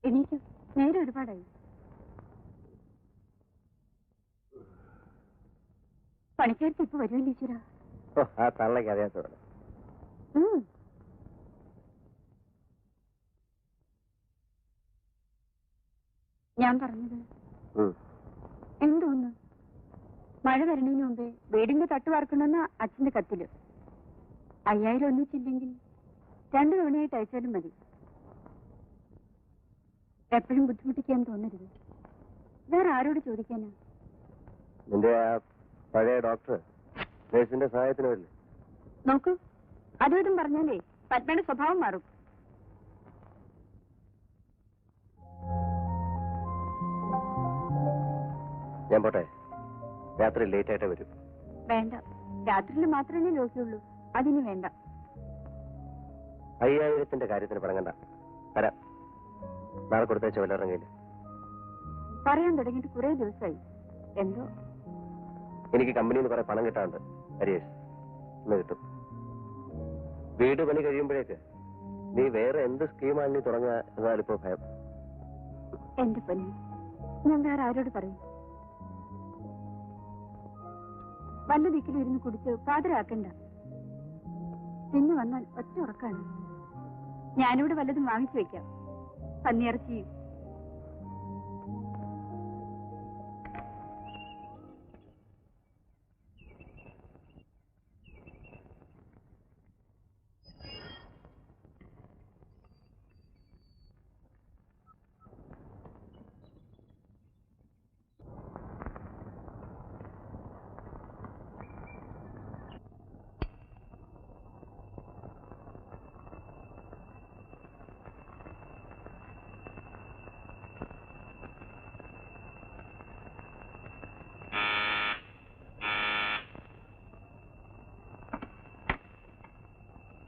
എണീക്കും, നേരെ ഒരുപാടായി. പണിക്കാർക്ക് ഇപ്പൊ വരുമല്ലോ ഈശ്വര. ആ തള്ളക്ക് അറിയാത്തതാണ്. ഞാൻ പറഞ്ഞത് എന്തോന്ന്, മഴ വരണതിന് മുമ്പേ വീടിന്റെ തട്ട് വാർക്കണമെന്ന അച്ഛന്റെ കത്തില്. 5000 ഒന്നിച്ചില്ലെങ്കിൽ 2 തവണയായിട്ട് അയച്ചാലും മതി. എപ്പോഴും ബുദ്ധിമുട്ടിക്കാൻ തോന്നരുത്. വേറെ ആരോട് ചോദിക്കാനാ? നിന്റെ ആ പഴയ ഡോക്ടർ നേഴ്സിന്റെ സഹായത്തിന് വരില്ലേ? നോക്കൂ, അതും ഇതും പറഞ്ഞാലേ പത്മയുടെ സ്വഭാവം മാറും. ഞാൻ പോട്ടെ, രാത്രി ലേറ്റ് ആയിട്ടേ വരും. വേണ്ട, രാത്രിയിൽ മാത്രമേ ലോക്കിയുള്ളൂ, അതിന് വേണ്ട. 5000ന്റെ കാര്യത്തിന് പണങ്ങണ്ട, വരാം. നാളെ കൊടുത്തേച്ച വല്ലവരുടെ കയ്യിൽ പറയാൻ തുടങ്ങിയിട്ട് കുറെ ദിവസമായി. എന്തോ എനിക്ക് കമ്പനിയിൽ നിന്ന് കുറെ പണം കിട്ടാറുണ്ട്. ഹരിയേഷ്, ഇന്ന് കിട്ടും. വീട് പണി കഴിയുമ്പോഴേക്ക് നീ വേറെ എന്ത് സ്കീമാണ് നീ തുടങ്ങുക എന്നാലിപ്പോ ഭയം. എന്റെ പൊന്നി, ഞാൻ വേറെ ആരോട് പറയും? വല്ല ദിക്കിലും ഇരുന്ന് കുടിച്ച് പാതിരാക്കണ്ട. പിന്നെ വന്നാൽ ഒറ്റ ഉറക്കാണ്. ഞാനിവിടെ വല്ലതും വാങ്ങിച്ചു വെക്കാം, പന്നിയിറച്ചിയും.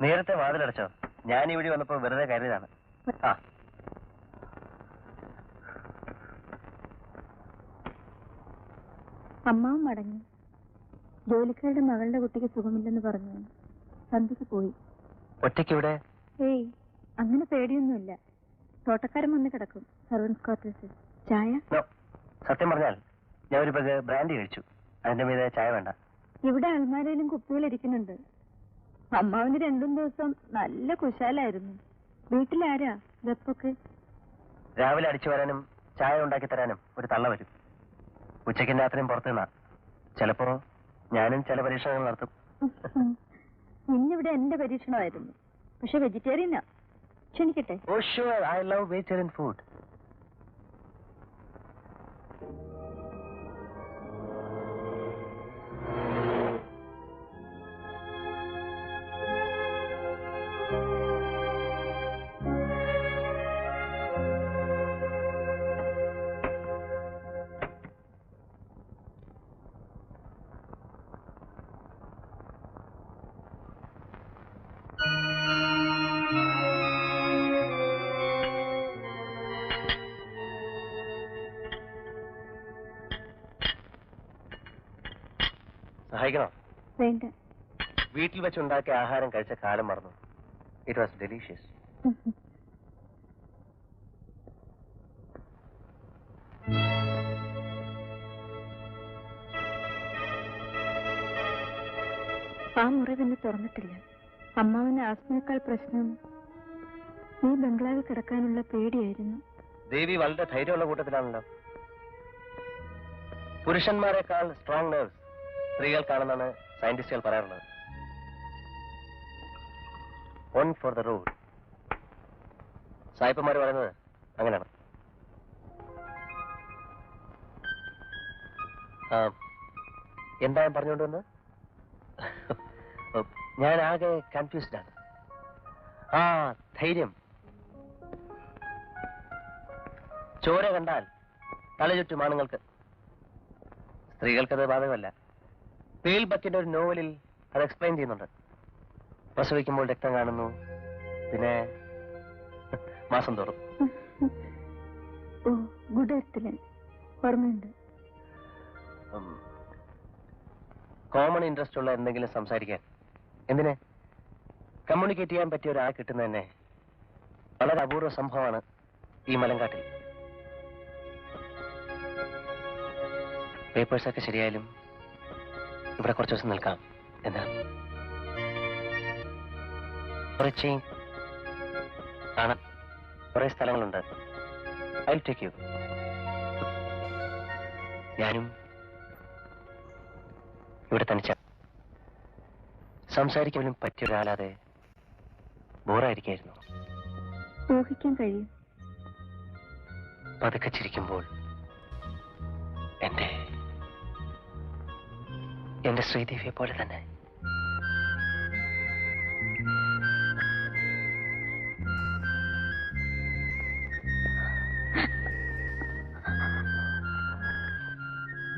നേരത്തെ വാതിലടച്ചോ? ഞാൻ ഇവിടെ വന്നപ്പോ വെറുതെ കരുതാണ്. ആ, അമ്മാവും മടങ്ങി. ജോലിക്കാരുടെ മകളുടെ കുട്ടിക്ക് സുഖമില്ലെന്ന് പറഞ്ഞു സന്ധ്യക്ക് പോയി. ഒറ്റയ്ക്ക് ഇവിടെ? ഏയ്, അങ്ങനെ പേടിയൊന്നുമില്ല. തോട്ടക്കാരൻ വന്ന് കിടക്കും. Servants quarters. ചായ? സത്യം പറഞ്ഞാൽ ഞാൻ ഒരു പക് ബ്രാൻഡി കഴിച്ചു. അതിന്റെ മീതെ ചായ വേണ്ട. ഇവിടെ അൽമാരയിലും കുപ്പികളിരിക്കുന്നുണ്ട്. അമ്മാവിന് 2 ദിവസം നല്ല കുശാലായിരുന്നു. വീട്ടിലാരാ വെപ്പൊക്കെ? രാവിലെ അടിച്ചു വരാനും ചായ ഉണ്ടാക്കി തരാനും ഒരു തള്ള വരും. ഉച്ചയ്ക്കും രാത്രിയും പുറത്തു നിന്നാ. ചിലപ്പോ ഞാനും ചില പരീക്ഷണങ്ങൾ നടത്തും. ഇന്നിവിടെ എന്റെ പരീക്ഷണമായിരുന്നു. പക്ഷെ വെജിറ്റേറിയനാ. ക്ഷണിക്കട്ടെ? Oh sure, I love vegetarian food. സഹായിക്കണോ? വേണ്ട. വീട്ടിൽ വെച്ചുണ്ടാക്കിയ ആഹാരം കഴിച്ച കാലം മറന്നു. It was delicious. ആ മുറി പിന്നെ തുറന്നിട്ടില്ല. അമ്മാവിന് ആസ്മയേക്കാൾ പ്രശ്നം ഈ ബംഗ്ലാവിൽ കിടക്കാനുള്ള പേടിയായിരുന്നു. ദേവി വളരെ ധൈര്യമുള്ള കൂട്ടത്തിലാണല്ലോ. പുരുഷന്മാരെക്കാൾ സ്ട്രോങ് നെർവ്സ് സ്ത്രീകൾക്കാണെന്നാണ് സയന്റിസ്റ്റുകൾ പറയാറുള്ളത്. One for the road. സായിപ്പന്മാർ പറയുന്നത് അങ്ങനെയാണ്. എന്താ പറഞ്ഞുകൊണ്ടുവന്ന്? ഞാൻ ആകെ കൺഫ്യൂസ്ഡ് ആണ്. ആ, ധൈര്യം. ചോര കണ്ടാൽ തലചുറ്റും ആണുങ്ങൾക്ക്. സ്ത്രീകൾക്കത് ബാധകമല്ല. പേൽ ബക്കിന്റെ ഒരു നോവലിൽ അത് എക്സ്പ്ലെയിൻ ചെയ്യുന്നുണ്ട്. പ്രസവിക്കുമ്പോൾ രക്തം കാണുന്നു, പിന്നെ മാസം തോറും. ഓർമ്മയുണ്ട്. കോമൺ ഇൻട്രസ്റ്റ് ഉള്ള എന്തെങ്കിലും സംസാരിക്കാൻ, എന്തിനെ കമ്മ്യൂണിക്കേറ്റ് ചെയ്യാൻ പറ്റിയ ഒരാൾ കിട്ടുന്നത് തന്നെ വളരെ അപൂർവ സംഭവമാണ് ഈ മലങ്കാട്ടിൽ. പേപ്പേഴ്സൊക്കെ ശരിയായാലും ഇവിടെ കുറച്ച് ദിവസം നിൽക്കാം. എന്താ കാണാൻ കുറെ സ്ഥലങ്ങളുണ്ട്. I take you. ഞാനും ഇവിടെ തനിച്ച സംസാരിക്കാനും പറ്റിയൊരാളാതെ ബോറായിരിക്കായിരുന്നു. ഊഹിക്കാൻ കഴിയും. പതുക്കെ ചിരിക്കുമ്പോൾ എന്റെ ശ്രീദേവിയെ പോലെ തന്നെ.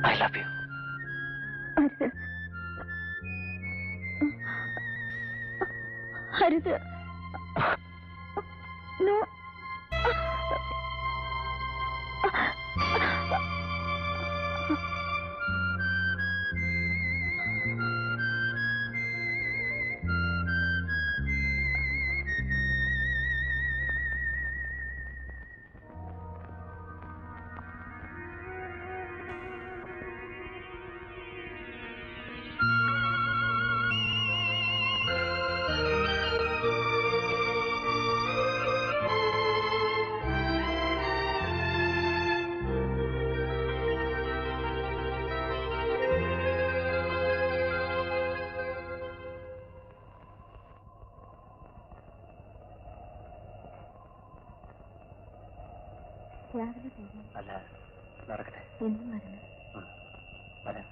I love you. Harith. No. അല്ല, നടക്കട്ടെ. എന്നും വരണം. വരാം.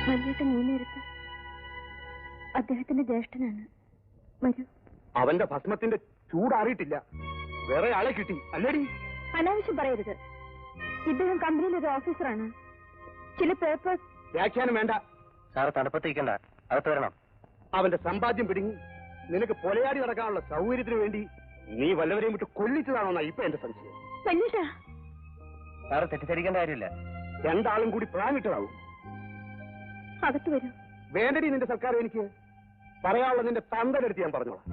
മല്ലേട്ടൻ ഈ നേരത്ത് അദ്ദേഹത്തിന്റെ ജ്യേഷ്ഠനാണ്. വരൂ. അവന്റെ ഭസ്മത്തിന്റെ ചൂടാറിയിട്ടില്ല. വേറെ ആളെ കിട്ടി അല്ലേടി? അനാവശ്യം പറയരുത്. ഇദ്ദേഹം കമ്പനിയിലൊരു ഓഫീസറാണ്. ചില പേപ്പേഴ്സ്. വ്യാഖ്യാനം വേണ്ട. സാറ് തണുപ്പത്തേക്കണ്ട, അകത്ത് വരണം. അവന്റെ സമ്പാദ്യം പിടുങ്ങി നിനക്ക് പൊലയാടി നടക്കാനുള്ള സൗകര്യത്തിന് വേണ്ടി നീ വല്ലവരെയും വിട്ട് കൊല്ലിച്ചതാണോന്നാ ഇപ്പൊ എന്റെ സംശയം. മല്ലേട്ടാ, സാറ് തെറ്റിദ്ധരിക്കേണ്ട കാര്യമില്ല. രണ്ടാളും കൂടി പ്ലാനിട്ടതാവും. അകത്ത് വരൂ. വേണ്ടടി നിന്റെ സർക്കാർ. എനിക്ക് പറയാനുള്ള നിന്റെ തന്തലെടുത്ത് ഞാൻ പറഞ്ഞോളാം.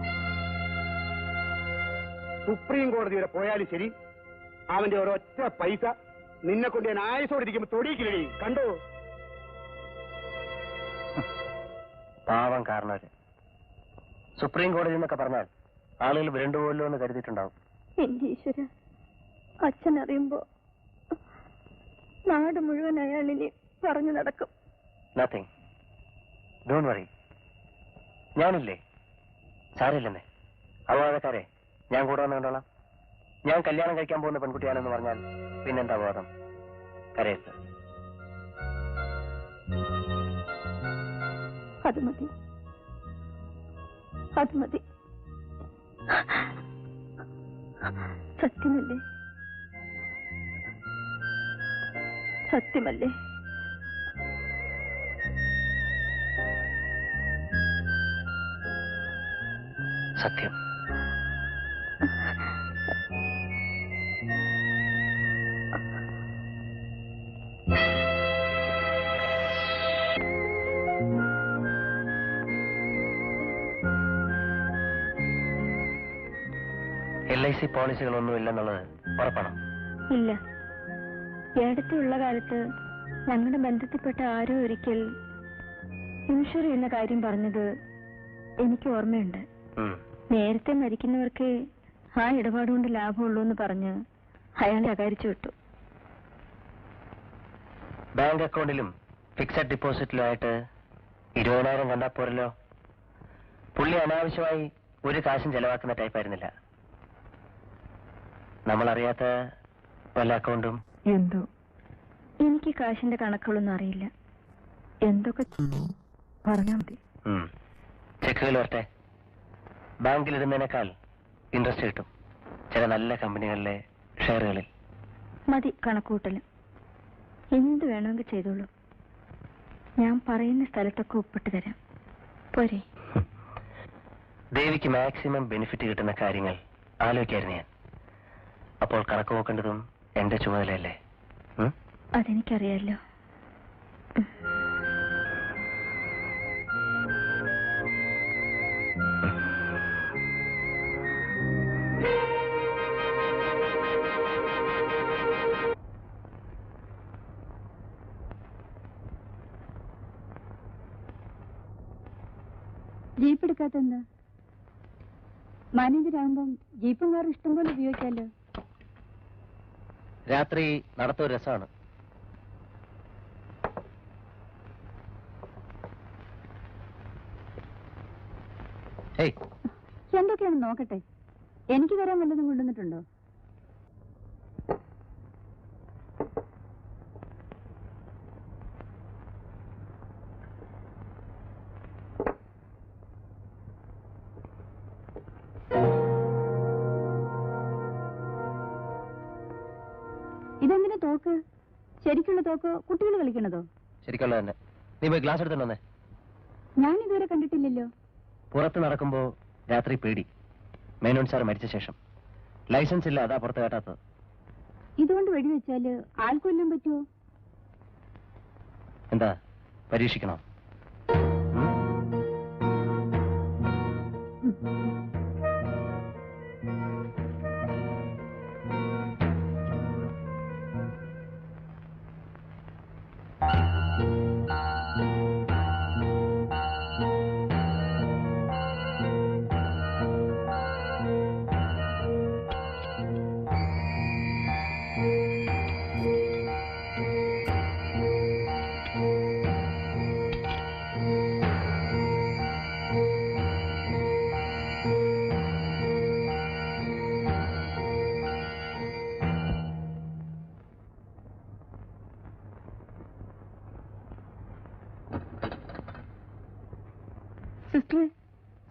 സുപ്രീം കോടതി വരെ പോയാലും ശരി, അവന്റെ ഒരൊറ്റ പൈസ നിന്നെ കൊണ്ട് ഞാൻ ആയുസോടിരിക്കുമ്പോ തൊടിയിക്കില്ലേ? കണ്ടോ? പാവം കാരണവര്. സുപ്രീം കോടതി എന്നൊക്കെ പറഞ്ഞാൽ ആളുകൾ വിരണ്ടുപോലോ എന്ന് കരുതിയിട്ടുണ്ടാവും. എന്റെ ഈശ്വര, അച്ഛൻ അറിയുമ്പോ നാട് മുഴുവൻ അയാളിനെ പറഞ്ഞു നടക്കും. Nothing, don't worry. ഞാനില്ലേ? സാരമില്ലെന്നേ. അപവാദക്കാരെ ഞാൻ കൂടെ വന്ന് കണ്ടോളാം. ഞാൻ കല്യാണം കഴിക്കാൻ പോകുന്ന പെൺകുട്ടിയാണെന്ന് പറഞ്ഞാൽ പിന്നെന്താ ബോധം? കരയരുത്. അത് മതി, അത് മതി. സത്യമല്ലേ? സത്യമല്ലേ? സത്യം. LIC പോളിസികളൊന്നും ഇല്ലെന്നുള്ളത് ഉറപ്പാണോ? ഇല്ല. ഏടത്തുള്ള കാലത്ത് ഞങ്ങളുടെ ബന്ധത്തിൽപ്പെട്ട ആരോ ഒരിക്കൽ ഇൻഷുർ ചെയ്യുന്ന കാര്യം പറഞ്ഞത് എനിക്ക് ഓർമ്മയുണ്ട്. നേരത്തെ മരിക്കുന്നവർക്ക് ആ ഇടപാടുകൊണ്ട് ലാഭമുള്ളൂ എന്ന് പറഞ്ഞ് അയാളെ അകാരിച്ചു വിട്ടു. ബാങ്ക് അക്കൗണ്ടിലും ഫിക്സഡ് ഡിപ്പോസിറ്റിലുമായിട്ട് 20,000 കണ്ടാ പോരല്ലോ. പുള്ളി അനാവശ്യമായി ഒരു കാശും ചെലവാക്കുന്ന ടൈപ്പായിരുന്നില്ല. നമ്മളറിയാത്ത വല്ല അക്കൗണ്ടും. എന്തോ എനിക്ക് കാശിന്റെ കണക്കുകളൊന്നും അറിയില്ല. എന്തൊക്കെ പറഞ്ഞാൽ മതി. ചെക്കുകൾ വരട്ടെ. ബാങ്കിലിടുന്നതിനേക്കാൾ ഇൻട്രസ്റ്റ് കിട്ടും ചില നല്ല കമ്പനികളിലെ ഷെയറുകളിൽ. മതി കണക്കൂട്ടല്. എന്ത് വേണമെങ്കിൽ ചെയ്തോളൂ. ഞാൻ പറയുന്ന സ്ഥലത്തൊക്കെ ഒപ്പിട്ട് തരാം. പോരെ? ദേവിക്ക് മാക്സിമം ബെനിഫിറ്റ് കിട്ടുന്ന കാര്യങ്ങൾ ആലോചിക്കായിരുന്നു ഞാൻ. അപ്പോൾ കണക്ക് നോക്കേണ്ടതും എന്റെ ചുമതലയല്ലേ? അതെനിക്കറിയാലോ. ജീപ്പ് എടുക്കാത്തെന്താ? മാനേജരാകുമ്പം ജീപ്പും കാറും ഇഷ്ടംപോലെ ഉപയോഗിക്കാലോ. രാത്രി നടത്തൊരു രസമാണ്. എന്തൊക്കെയാണ് നോക്കട്ടെ. എനിക്ക് തരാൻ വല്ലതും കൊണ്ടുവന്നിട്ടുണ്ടോ? ഇതെന്തിനാ തോക്ക്? ശരിക്കുള്ള തോക്കോ കുട്ടികൾ കളിക്കണതോ? ശരിക്കുള്ള തന്നെ. നീ പോയി ഗ്ലാസ് എടുത്തോണ്ടേ. ഞാൻ ഇതുവരെ കണ്ടിട്ടില്ലല്ലോ. പുറത്ത് നടക്കുമ്പോ രാത്രി പേടി. മേനോൻ സാർ മരിച്ച ശേഷം ലൈസൻസ് ഇല്ല, അതാ പുറത്ത് കേട്ടാത്തത്. ഇതുകൊണ്ട് വെടിവെച്ചാല് ആൾക്കൊല്ലാൻ പറ്റുമോ? എന്താ പരീക്ഷിക്കണോ?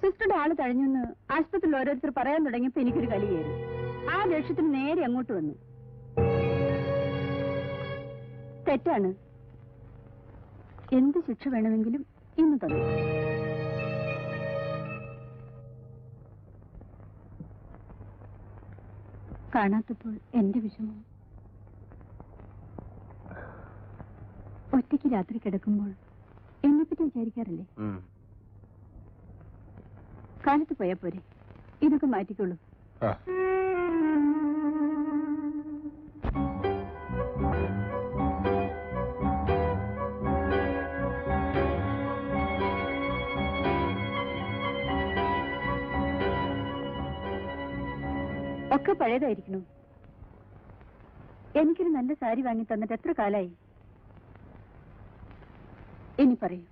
സിസ്റ്ററുടെ ആള് തഴഞ്ഞെന്ന് ആശുപത്രിയിൽ ഓരോരുത്തർ പറയാൻ തുടങ്ങിയപ്പോ എനിക്കൊരു കലി കയറി. ആ ദേഷ്യത്തിന് നേരെ അങ്ങോട്ട് വന്നു. തെറ്റാണ്. എന്ത് ശിക്ഷ വേണമെങ്കിലും ഇന്ന് തന്നു. കാണാത്തപ്പോൾ എന്റെ വിഷമം. ഒറ്റയ്ക്ക് രാത്രി കിടക്കുമ്പോൾ എന്നെപ്പറ്റി വിചാരിക്കാറില്ലേ? കാലത്ത് പോയാ പോരെ? ഇതൊക്കെ മാറ്റിക്കോളൂ. ഒക്കെ പഴയതായിരിക്കണു. എനിക്കൊരു നല്ല സാരി വാങ്ങി തന്നിട്ട് എത്ര കാലായി? ഇനി പറയൂ,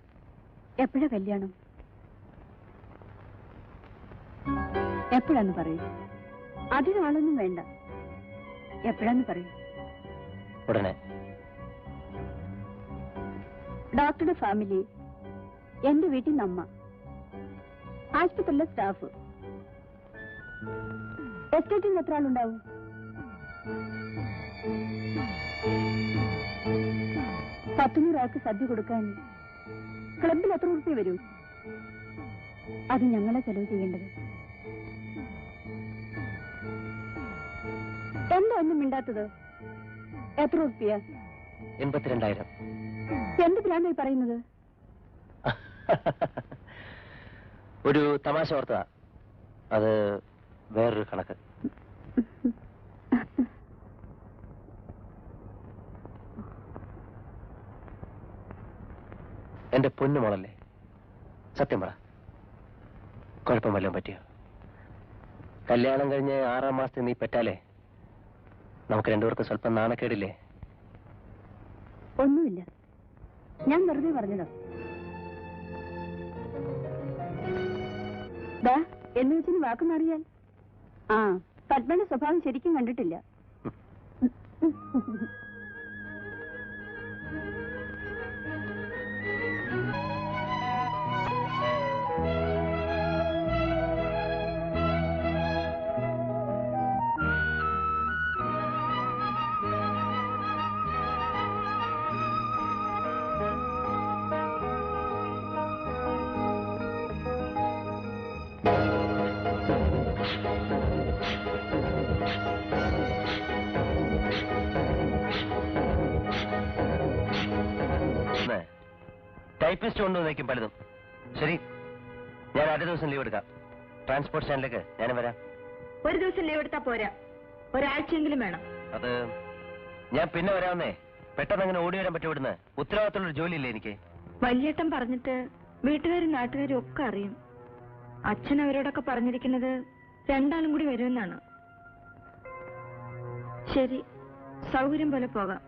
എപ്പോഴാ കല്യാണം? എപ്പോഴാന്ന് പറയൂ. അതിനാളൊന്നും വേണ്ട. എപ്പോഴാന്ന് പറയൂ. ഉടനെ. ഡോക്ടറുടെ ഫാമിലി, എന്റെ വീട്ടിൽ നിന്ന് അമ്മ, ആശുപത്രിയിലെ സ്റ്റാഫ്, എസ്റ്റേറ്റിൽ നിന്ന് എത്ര ആളുണ്ടാവും? 100 ആൾക്ക് സദ്യ കൊടുക്കാൻ ക്ലബിൽ എത്ര ഉറുപ്പിക വരും? അത് ഞങ്ങളെ ചെലവ് ചെയ്യേണ്ടത്. എന്താ ഒന്നും മിണ്ടാത്തത്? എത്ര ഉറുപ്പിയ? 82,000. എന്ത് പ്ലാനായി പറയുന്നത്? ഒരു തമാശ ഓർത്തതാ. അത് വേറൊരു കണക്ക്. എന്റെ പൊന്നു മോളല്ലേ, സത്യം പറ, കുഴപ്പം വല്ലതും പറ്റിയോ? കല്യാണം കഴിഞ്ഞ് 6 മാസത്തിൽ നീ പെറ്റാലേ നമുക്ക് രണ്ടുപേർക്ക് സ്വല്പം നാണക്കേടില്ലേ? ഒന്നുമില്ല, ഞാൻ വെറുതെ പറഞ്ഞതാ. എന്ന് വെച്ചിന് വാക്ക് മാറിയാൽ? ആ, പത്മയുടെ സ്വഭാവം ശരിക്കും കണ്ടിട്ടില്ല. ടൈപ്പിസ്റ്റ് കൊണ്ടുവന്നേക്കും പലതും. ശരി, ഞാൻ അടുത്ത ദിവസം ലീവ് എടുക്കാം. ട്രാൻസ്പോർട്ട് സ്റ്റാൻഡിലേക്ക് ഞാനും വരാം. ഒരു ദിവസം ലീവ് എടുത്താ പോരാ, ഒരാഴ്ചയെങ്കിലും വേണം. അത് ഞാൻ പിന്നെ വരാമെന്നേ. പെട്ടെന്ന് അങ്ങനെ ഓടി വരാൻ പറ്റും ഇവിടുന്ന്. ഉത്തരവാദിത്തമുള്ളൊരു ജോലിയില്ലേ എനിക്ക്. വലിയേട്ടൻ പറഞ്ഞിട്ട് വീട്ടുകാരും നാട്ടുകാരും ഒക്കെ അറിയും. അച്ഛൻ അവരോടൊക്കെ പറഞ്ഞിരിക്കുന്നത് രണ്ടാളും കൂടി വരുമെന്നാണ്. ശരി, സൗകര്യം പോലെ പോകാം.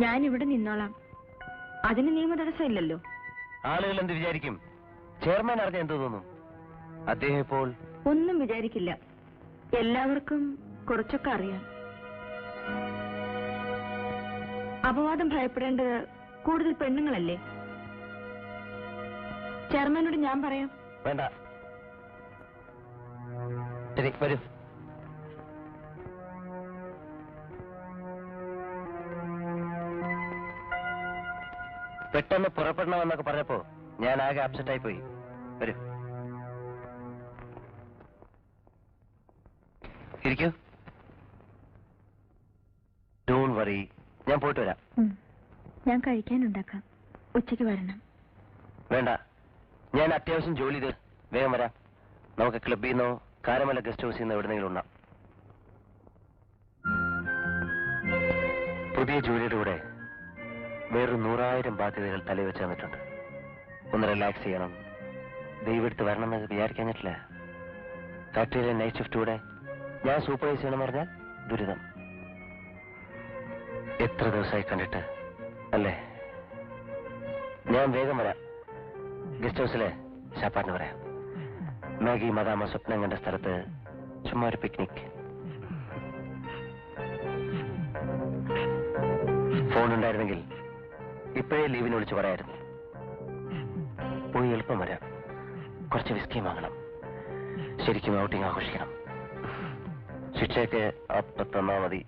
ഞാനിവിടെ നിന്നോളാം. അതിന് നിയമ തടസ്സമില്ലല്ലോ. ആളുകൾ എന്ത് വിചാരിക്കും? ചെയർമാൻ അറിഞ്ഞ എന്ത് തോന്നും? അദ്ദേഹം ഇപ്പോൾ ഒന്നും വിചാരിക്കില്ല. എല്ലാവർക്കും കുറച്ചൊക്കെ അറിയാം. അപവാദം ഭയപ്പെടേണ്ടത് കൂടുതൽ പെണ്ണുങ്ങളല്ലേ? ചെയർമാനോട് ഞാൻ പറയാം. വേണ്ട. ശരി, വരൂ. പെട്ടെന്ന് പുറപ്പെടണമെന്നൊക്കെ പറഞ്ഞപ്പോ ഞാൻ ആകെ അപ്സെറ്റ് ആയി പോയി. വരൂ, ഇരിക്കൂ. ഡോണ്ട് വറി, ഞാൻ പോയിട്ട് വരാം. ഞാൻ കഴിക്കാനുണ്ടാക്കാം. ഉച്ചയ്ക്ക് വരണം. വേണ്ട, ഞാൻ അത്യാവശ്യം ജോലി ചെയ്ത് വേഗം വരാം. നമുക്ക് ക്ലബിൽ നിന്നോ കാരമല ഗസ്റ്റ് ഹൗസിൽ നിന്നോ എവിടെന്നെങ്കിലും ഉണ്ണാം. പുതിയ ജോലിയുടെ കൂടെ വേറൊരു 100,000 ബാധ്യതകൾ തലവെച്ച് തന്നിട്ടുണ്ട്. ഒന്ന് റിലാക്സ് ചെയ്യണം. ദൈവം എടുത്ത് വരണം എന്ന് വിചാരിക്കാഞ്ഞിട്ടില്ല. ഫാക്ടറിയിലെ നൈറ്റ് ഷിഫ്റ്റ് കൂടെ ഞാൻ സൂപ്പർവൈസ് ചെയ്യണമെന്ന് പറഞ്ഞാൽ ദുരിതം. എത്ര ദിവസമായി കണ്ടിട്ട് അല്ലേ? ഞാൻ വേഗം വരാം. ഗസ്റ്റ് ഹൗസിലെ ശാപ്പാടിന് പറയാം. മാഗി മദാമ സ്വപ്നം കണ്ട സ്ഥലത്ത് ചുമ്മാ ഒരു പിക്നിക്. ഫോൺ ഉണ്ടായിരുന്നെങ്കിൽ ഇപ്പോഴേ ലീവിന് വിളിച്ച് പറയായിരുന്നു. പോയി എളുപ്പം വരാം. കുറച്ച് വിസ്കി വാങ്ങണം. ശരിക്കും ഔട്ടിങ് ആഘോഷിക്കണം. ശിക്ഷയൊക്കെ അപ്പ തന്നാ മതി.